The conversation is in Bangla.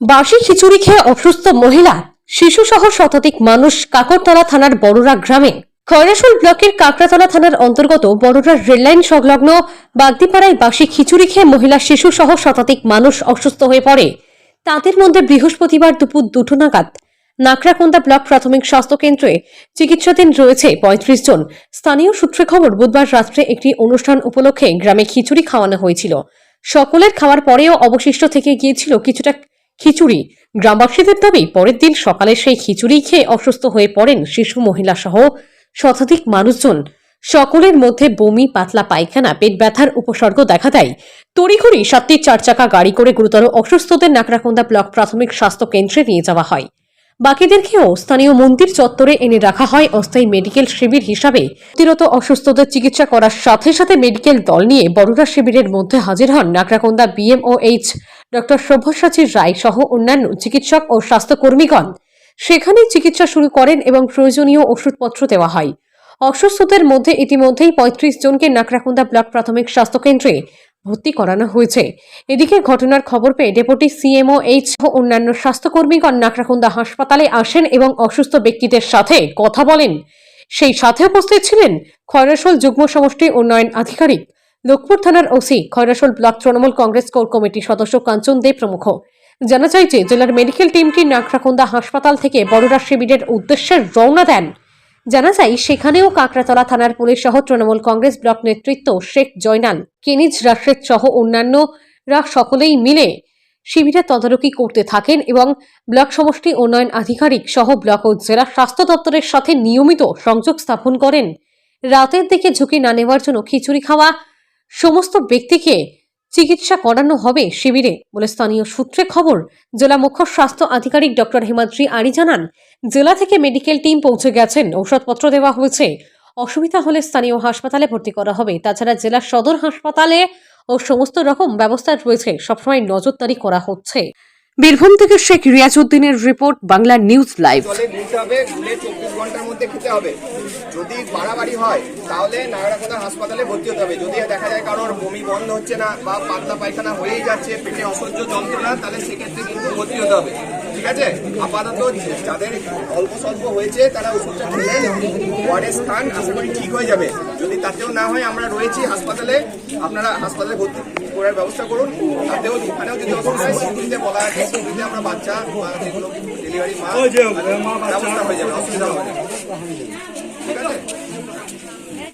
বাসি খিচুড়ি খেয়ে অসুস্থ মহিলা শিশুসহ শতাধিক মানুষ কাকরতলা থানার বড়ুরা গ্রামে। খয়রাশোল ব্লকের কাকড়াতলা থানার অন্তর্গত বড়ুরা রেললাইন সংলগ্ন বাগদিপাড়ায় বাসি খিচুড়ি খেয়ে মহিলা শিশুসহ শতাধিক মানুষ অসুস্থ হয়ে পড়ে। তাদের মধ্যে বৃহস্পতিবার দুপুর 2টা নাগাদ নাকড়াকোন্দা ব্লক প্রাথমিক স্বাস্থ্য কেন্দ্রে চিকিৎসাধীন রয়েছে 35 জন। স্থানীয় সূত্রে খবর, বুধবার রাত্রে একটি অনুষ্ঠান উপলক্ষে গ্রামে খিচুড়ি খাওয়ানো হয়েছিল। সকলের খাওয়ার পরেও অবশিষ্ট থেকে গিয়েছিল কিছুটা খিচুড়ি। গ্রামবাসীদের দাবি, পরের দিন সকালে সেই খিচুড়ি খেয়ে অসুস্থ হয়ে পড়েন শিশু, মহিলা সহ শতাধিক মানুষজন। সকলের মধ্যে বমি, পাতলা পায়খানা, পেট ব্যথার উপসর্গ দেখা দেয়। তড়িঘড়ি 7টি 4 চাকা গাড়ি করে গুরুতর অসুস্থদের নাকড়াকোন্দা ব্লক প্রাথমিক স্বাস্থ্য কেন্দ্রে নিয়ে যাওয়া হয়। বাকিদেরকেও স্থানীয় মন্দির চত্বরে এনে রাখা হয় অস্থায়ী মেডিকেল শিবির হিসাবে। প্রতিরত অসুস্থদের চিকিৎসা করার সাথে সাথে মেডিকেল দল নিয়ে বড়ুরা শিবিরের মধ্যে হাজির হন নাকড়াকোন্দা BMOH ডক্টর সব্যসাচী রায় সহ অন্যান্য চিকিৎসক ও স্বাস্থ্যকর্মীগণ। সেখানেই চিকিৎসা শুরু করেন এবং প্রয়োজনীয় ওষুধপত্র দেওয়া হয়। অসুস্থদের মধ্যে ইতিমধ্যেই 35 জনকে নাকড়াকোন্দা ব্লক প্রাথমিক স্বাস্থ্য কেন্দ্রে ভর্তি করানো হয়েছে। এদিকে ঘটনার খবর পেয়ে ডেপুটি CMOH ও অন্যান্য স্বাস্থ্যকর্মীগণ নাকড়াকোন্দা হাসপাতালে আসেন এবং অসুস্থ ব্যক্তিদের সাথে কথা বলেন। সেই সাথে উপস্থিত ছিলেন খয়রাশোল যুগ্ম সমষ্টি উন্নয়ন আধিকারিক, লোকপুর থানার OC, Khoyrasol block Trinamool Congress core কমিটির সদস্য কাঞ্চন দে প্রমুখ। জানা যায় যে জেলার মেডিকেল টিমটি নাকড়াকোন্দা হাসপাতাল থেকে বড়ুরা শিবিরের উদ্দেশ্যে রওনা দেন। জানা যায় সেখানেও কাকড়াতলা থানার পুলিশ সহ তৃণমূল কংগ্রেস ব্লক নেতৃত্ব শেখ জয়নাল, কেনিজ রাশেদ সহ অন্যান্যরা সকলেই মিলে শিবিরে তদারকি করতে থাকেন এবং ব্লক সমষ্টি উন্নয়ন আধিকারিক সহ ব্লক ও জেলা স্বাস্থ্য দপ্তরের সাথে নিয়মিত সংযোগ স্থাপন করেন। রাতের দিকে ঝুঁকি না নেওয়ার জন্য খিচুড়ি খাওয়া সমস্ত ব্যক্তিকে চিকিৎসা করানো হবে শিবিরে বলে স্থানীয় সূত্রে খবর। জেলা মুখ্য স্বাস্থ্য আধিকারিক ডক্টর হিমাদ্রি আরি জানান, জেলা থেকে মেডিকেল টিম পৌঁছে গেছেন, ঔষধপত্র দেওয়া হয়েছে। অসুবিধা হলে স্থানীয় হাসপাতালে ভর্তি করা হবে। তাছাড়া জেলা সদর হাসপাতালে ও সমস্ত রকম ব্যবস্থা রয়েছে, সবসময় নজরদারি করা হচ্ছে। বীরভূম থেকে শেখ রিয়াজউদ্দিনের রিপোর্ট, বাংলা নিউজ লাইভ। জলে নিতে হবে, গুলে 24 ঘন্টার মধ্যে খেতে হবে। যদি বাড়াবাড়ি হয় তাহলে নাগরাকোন্দা হাসপাতালে ভর্তি হতে হবে। যদি দেখা যায় কারোর বমি বন্ধ হচ্ছে না বা পাতলা পায়খানা হয়েই যাচ্ছে, পেটে অসহ্য যন্ত্রণা, তাহলে সেক্ষেত্রে কিন্তু ভর্তি হতে হবে। ঠিক আছে, আপাতত যাদের অল্প স্বল্প হয়েছে তারা ওষুধটা খেলেন, ওয়ার্ডে স্থান, আশা করি ঠিক হয়ে যাবে। যদি তাতেও না হয়, আমরা রয়েছি হাসপাতালে, আপনারা হাসপাতালে ভর্তি করার ব্যবস্থা করুন। তাতেও ওখানেও যদি অসুবিধা হয়, স্কুটিতে বলা আছে, স্কুটিতে আমরা বাচ্চা বা যেগুলো ডেলিভারি মা ব্যবস্থা হয়ে যাবে, অসুবিধা হবে না। ঠিক আছে।